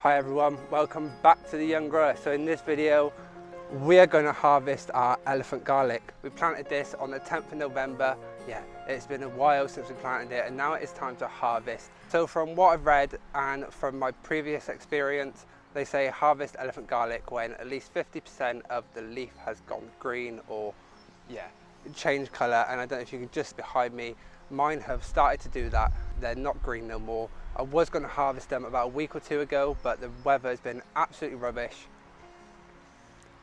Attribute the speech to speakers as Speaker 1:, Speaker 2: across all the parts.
Speaker 1: Hi everyone, welcome back to the Young Grower. So in this video we are going to harvest our elephant garlic. We planted this on the 10th of November. Yeah, it's been a while since we planted it and now it is time to harvest. So from what I've read and from my previous experience, they say harvest elephant garlic when at least 50% of the leaf has gone green or changed colour. And I don't know if you can just behind me, mine have started to do that. They're not green no more. I was going to harvest them about a week or two ago, but the weather has been absolutely rubbish.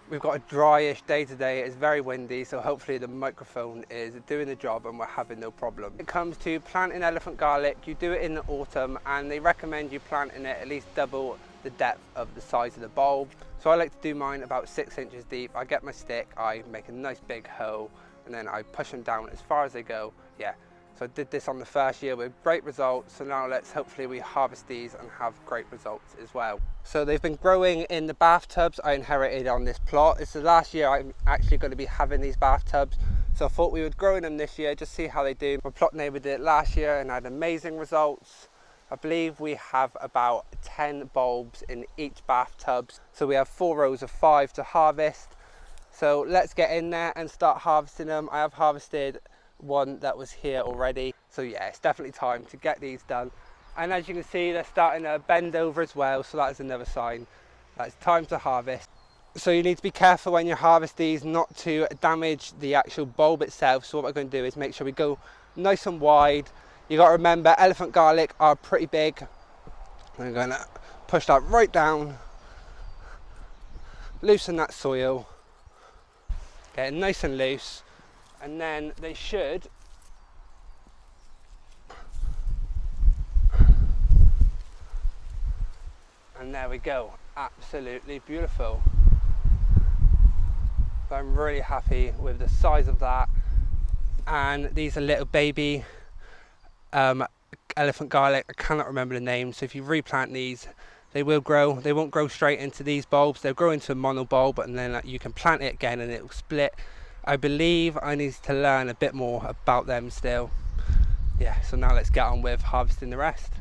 Speaker 1: We've got a dryish day today. It's very windy, so hopefully the microphone is doing the job and we're having no problem. When it comes to planting elephant garlic, you do it in the autumn and they recommend you planting it at least double the depth of the size of the bulb. So I like to do mine about 6 inches deep. I get my stick, I make a nice big hole and then I push them down as far as they go. Yeah. So I did this on the first year with great results. So now hopefully we harvest these and have great results as well. So they've been growing in the bathtubs I inherited on this plot. It's the last year I'm actually going to be having these bathtubs. So I thought we would grow in them this year, just see how they do. My plot neighbour did it last year and had amazing results. I believe we have about 10 bulbs in each bathtub. So we have 4 rows of 5 to harvest. So let's get in there and start harvesting them. I have harvested one that was here already, so yeah, it's definitely time to get these done. And as you can see, they're starting to bend over as well, so that is another sign that it's time to harvest. So you need to be careful when you harvest these not to damage the actual bulb itself. So what we're going to do is make sure we go nice and wide. You got to remember, elephant garlic are pretty big. I'm going to push that right down, loosen that soil, get it nice and loose. And then they should and there we go, absolutely beautiful. So I'm really happy with the size of that. And these are little baby elephant garlic. I cannot remember the name, so if you replant these they will grow. They won't grow straight into these bulbs, they'll grow into a mono bulb and then you can plant it again and it will split. I believe I need to learn a bit more about them still. Yeah, so now let's get on with harvesting the rest.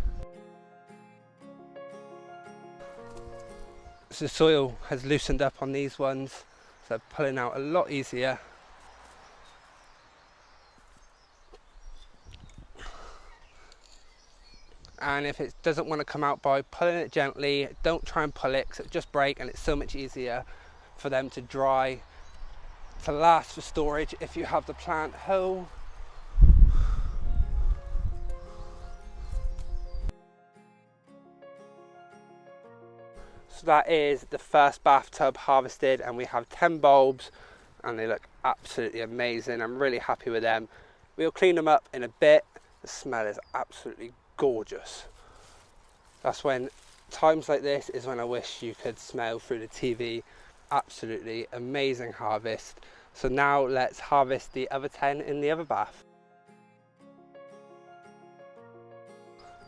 Speaker 1: So the soil has loosened up on these ones, so they're pulling out a lot easier. And if it doesn't want to come out by pulling it gently, don't try and pull it because it'll just break, and it's so much easier for them to dry, to last for storage if you have the plant whole. So that is the first bathtub harvested and we have 10 bulbs and they look absolutely amazing. I'm really happy with them. We'll clean them up in a bit. The smell is absolutely gorgeous. That's when times like this is when I wish you could smell through the TV. Absolutely amazing harvest. So now let's harvest the other 10 in the other bath.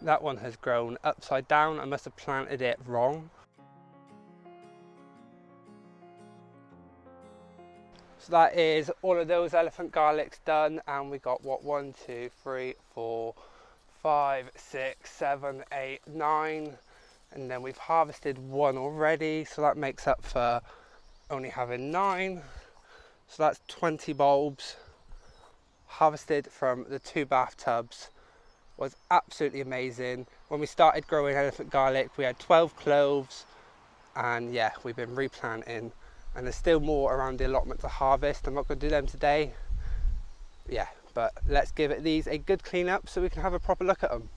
Speaker 1: That one has grown upside down. I must have planted it wrong. So that is all of those elephant garlics done, and we got what, 1, 2, 3, 4, 5, 6, 7, 8, 9, and then we've harvested one already, so that makes up for only having 9. So that's 20 bulbs harvested from the 2 bathtubs. Was absolutely amazing. When we started growing elephant garlic we had 12 cloves, and yeah, we've been replanting and there's still more around the allotment to harvest. I'm not going to do them today, yeah, but let's give these a good clean up so we can have a proper look at them.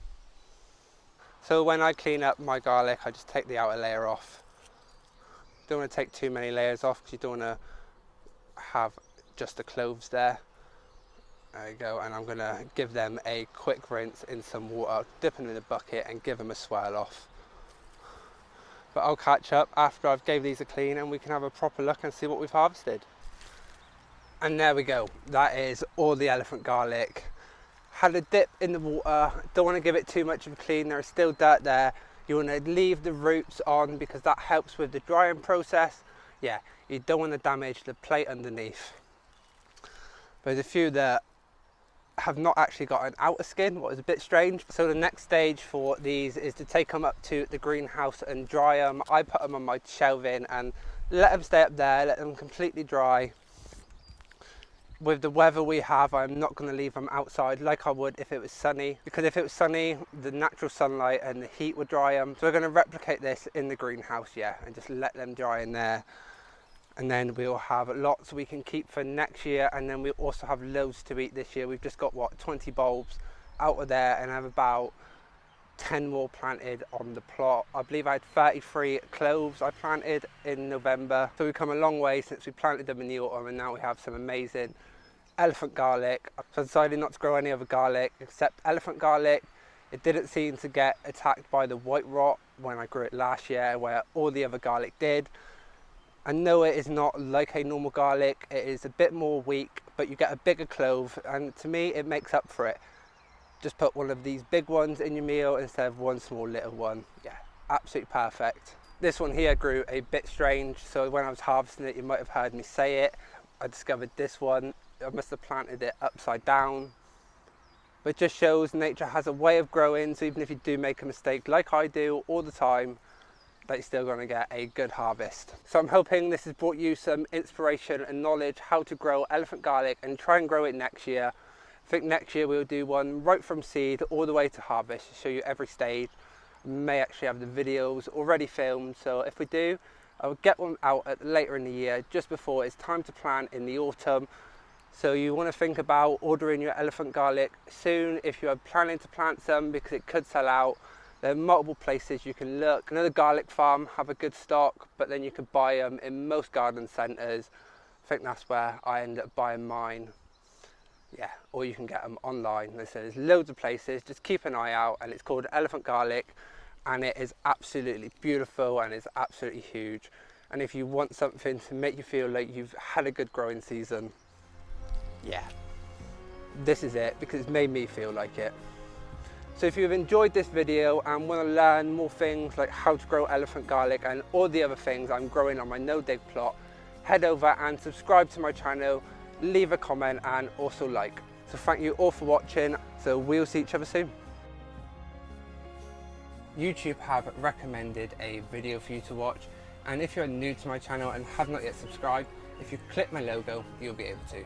Speaker 1: So when I clean up my garlic I just take the outer layer off. Don't want to take too many layers off because you don't want to have just the cloves there. There you go, and I'm going to give them a quick rinse in some water, dip them in the bucket and give them a swirl off. But I'll catch up after I've gave these a clean and we can have a proper look and see what we've harvested. And there we go, that is all the elephant garlic. Had a dip in the water, don't want to give it too much of a clean, there is still dirt there. You want to leave the roots on because that helps with the drying process. Yeah, you don't want to damage the plate underneath. But there's a few that have not actually got an outer skin, what is a bit strange. So the next stage for these is to take them up to the greenhouse and dry them. I put them on my shelving and let them stay up there, let them completely dry. With the weather we have, I'm not going to leave them outside like I would if it was sunny, because if it was sunny, the natural sunlight and the heat would dry them. So we're going to replicate this in the greenhouse, yeah, and just let them dry in there. And then we'll have lots we can keep for next year, and then we'll also have loads to eat this year. We've just got, what, 20 bulbs out of there, and I have about 10 more planted on the plot. I believe I had 33 cloves I planted in November. So we've come a long way since we planted them in the autumn, and now we have some amazing elephant garlic. So I decided not to grow any other garlic except elephant garlic. It didn't seem to get attacked by the white rot when I grew it last year, where all the other garlic did. I know it is not like a normal garlic, it is a bit more weak, but you get a bigger clove, and to me it makes up for it. Just put one of these big ones in your meal instead of one small little one. Yeah, absolutely perfect. This one here grew a bit strange, so when I was harvesting it, you might have heard me say it. I discovered this one. I must have planted it upside down. But it just shows nature has a way of growing, so even if you do make a mistake like I do all the time, that you're still going to get a good harvest. So I'm hoping this has brought you some inspiration and knowledge how to grow elephant garlic and try and grow it next year. I think next year we'll do one right from seed all the way to harvest to show you every stage. I may actually have the videos already filmed, so if we do, I'll get one out later in the year, just before it's time to plant in the autumn. So you want to think about ordering your elephant garlic soon if you are planning to plant some, because it could sell out. There are multiple places you can look. Another garlic farm have a good stock, but then you could buy them in most garden centres. I think that's where I end up buying mine. Yeah, or you can get them online. So there's loads of places, just keep an eye out, and it's called elephant garlic, and it is absolutely beautiful and it's absolutely huge. And if you want something to make you feel like you've had a good growing season, yeah, this is it, because it's made me feel like it. So if you've enjoyed this video and want to learn more things like how to grow elephant garlic and all the other things I'm growing on my no-dig plot, head over and subscribe to my channel, leave a comment and also like. So thank you all for watching, so we'll see each other soon. YouTube have recommended a video for you to watch, and if you're new to my channel and have not yet subscribed, if you click my logo, you'll be able to.